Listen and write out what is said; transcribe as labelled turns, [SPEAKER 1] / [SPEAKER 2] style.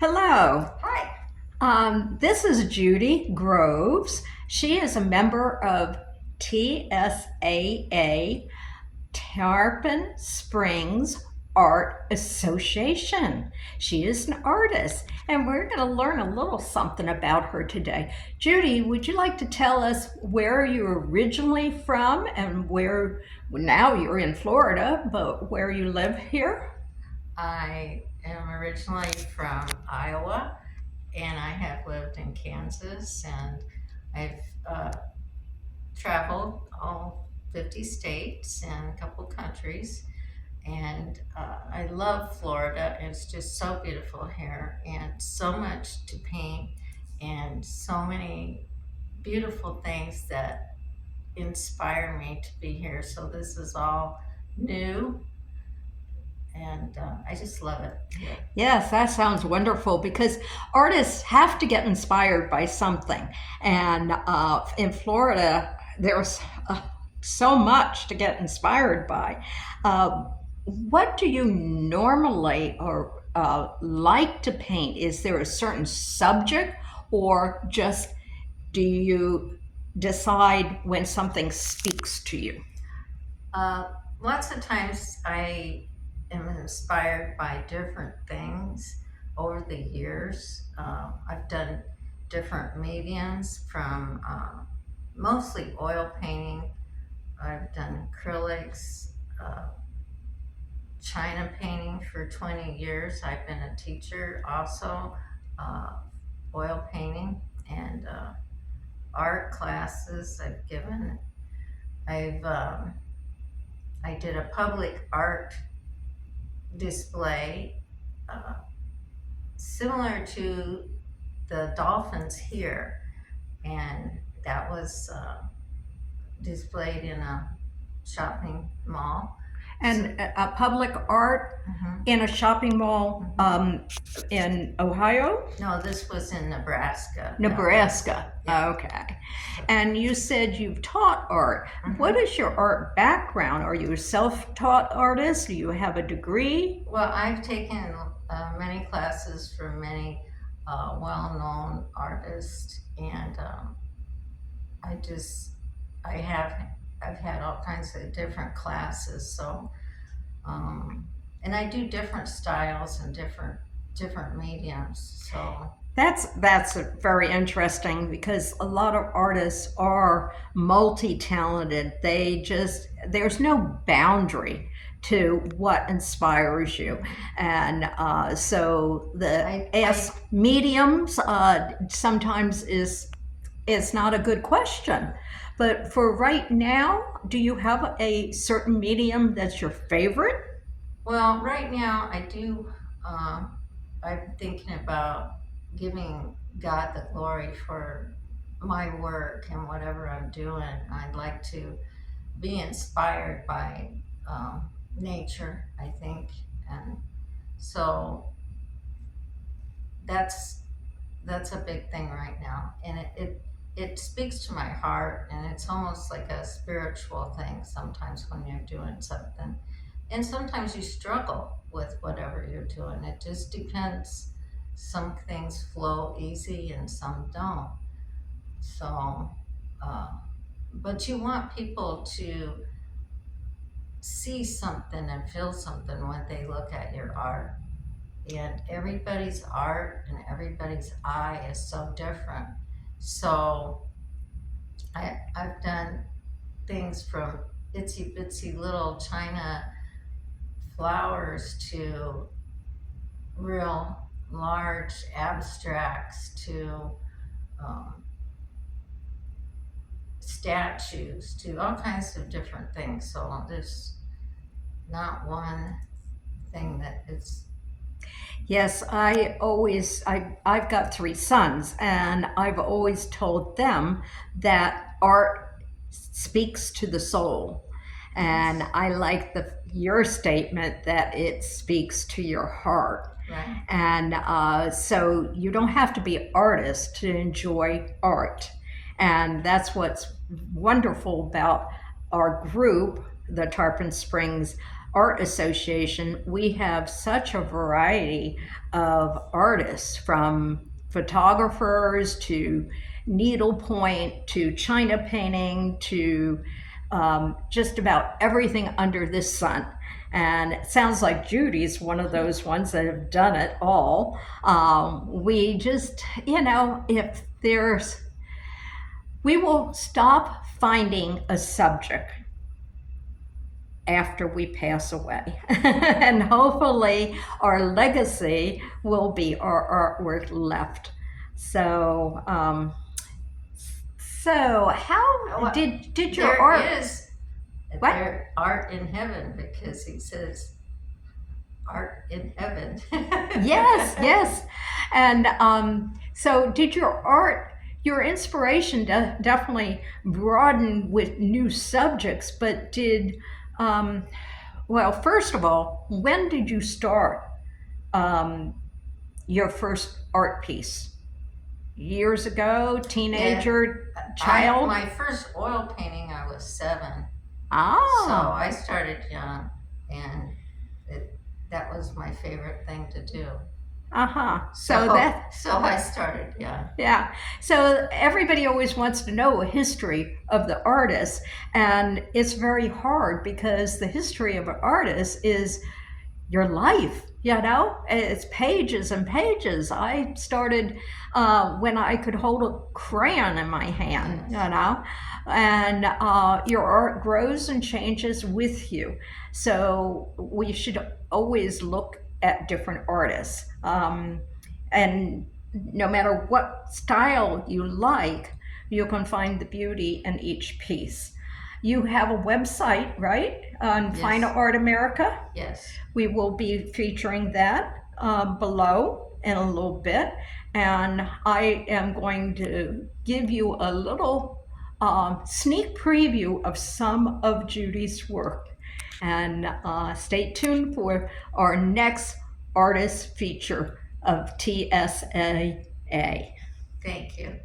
[SPEAKER 1] Hello.
[SPEAKER 2] Hi.
[SPEAKER 1] This is Judy Groves. She is a member of TSAA, Tarpon Springs Art Association. She is an artist, and we're going to learn a little something about her today. Judy, would you like to tell us where you're originally from and where, now you're in Florida, but where you live here?
[SPEAKER 2] I am originally from Iowa and I have lived in Kansas and I've traveled all 50 states and a couple countries. And I love Florida. It's just so beautiful here and so much to paint and so many beautiful things that inspire me to be here. So this is all new and I just love it here.
[SPEAKER 1] Yes, that sounds wonderful because artists have to get inspired by something. And in Florida, there's so much to get inspired by. What do you normally or like to paint? Is there a certain subject, or just do you decide when something speaks to you?
[SPEAKER 2] Lots of times I am inspired by different things over the years. I've done different mediums from mostly oil painting. I've done acrylics, China painting for 20 years. I've been a teacher also, uh, oil painting and art classes I've given. I've I did a public art display uh, similar to the dolphins here, and that was displayed in a shopping mall. So,
[SPEAKER 1] And public art
[SPEAKER 2] mhm,
[SPEAKER 1] in a shopping mall
[SPEAKER 2] mhm.
[SPEAKER 1] in Ohio?
[SPEAKER 2] No, this was in Nebraska. That was,
[SPEAKER 1] Nebraska.
[SPEAKER 2] yeah.
[SPEAKER 1] Okay. And you said you've taught art. What
[SPEAKER 2] Mhm.
[SPEAKER 1] is your art background? Are you a self taught artist? Do you have a degree?
[SPEAKER 2] Well, I've taken many classes from many well-known artists, and I just I have I've had all kinds of different classes. So um, and I do different styles and different mediums. So
[SPEAKER 1] That's very interesting because a lot of artists are multi-talented. There's no boundary to what inspires you, and so the
[SPEAKER 2] I
[SPEAKER 1] ask mediums sometimes is not a good question. But for right now, do you have a certain medium that's your favorite?
[SPEAKER 2] well, right now I do. Uh, I'm thinking about giving God the glory for my work and whatever I'm doing. I'd like to be inspired by nature, I think, and so that's that's a big thing right now, and it speaks to my heart, and it's almost like a spiritual thing sometimes when you're doing something, and sometimes you struggle with whatever you're doing. It just depends. Some things flow easy and some don't. So, uh, but you want people to see something and feel something when they look at your art. And everybody's art and everybody's eye is so different. So I've done things from itsy bitsy little china flowers to real large abstracts to um, statues to all kinds of different things. So there's not one thing that is.
[SPEAKER 1] Yes, I've got three sons, and I've always told them that art speaks to the soul. And
[SPEAKER 2] Yes.
[SPEAKER 1] I like your statement that it speaks to your heart.
[SPEAKER 2] Right.
[SPEAKER 1] And so you don't have to be an artist to enjoy art. And that's what's wonderful about our group, the Tarpon Springs Art Association, we have such a variety of artists, from photographers to needlepoint to china painting to just about everything under this sun. And it sounds like Judy's one of those ones that have done it all. We just, if there's, we will stop finding a subject after we pass away. And hopefully our legacy will be our artwork left. So, so how did your
[SPEAKER 2] there
[SPEAKER 1] art?
[SPEAKER 2] is
[SPEAKER 1] What?
[SPEAKER 2] there art in heaven, because he says art in heaven.
[SPEAKER 1] Yes, yes. And so did your inspiration definitely broaden with new subjects, but well, first of all, when did you start your first art piece? Years ago, teenager, child?
[SPEAKER 2] My first oil painting, I was 7. So
[SPEAKER 1] Ah,
[SPEAKER 2] I started young, and that was my favorite thing to do.
[SPEAKER 1] uh-huh.
[SPEAKER 2] So I started young.
[SPEAKER 1] Yeah. So everybody always wants to know a history of the artist, and it's very hard because the history of an artist is your life. It's pages and pages. I started when I could hold a crayon in my hand, and your art grows and changes with you. So we should always look at different artists. And no matter what style you like, you can find the beauty in each piece. You have a website, right? On
[SPEAKER 2] Yes.
[SPEAKER 1] Fine Art America.
[SPEAKER 2] Yes.
[SPEAKER 1] We will be featuring that below in a little bit. And I am going to give you a little sneak preview of some of Judy's work. And stay tuned for our next artist feature of TSAA.
[SPEAKER 2] Thank you.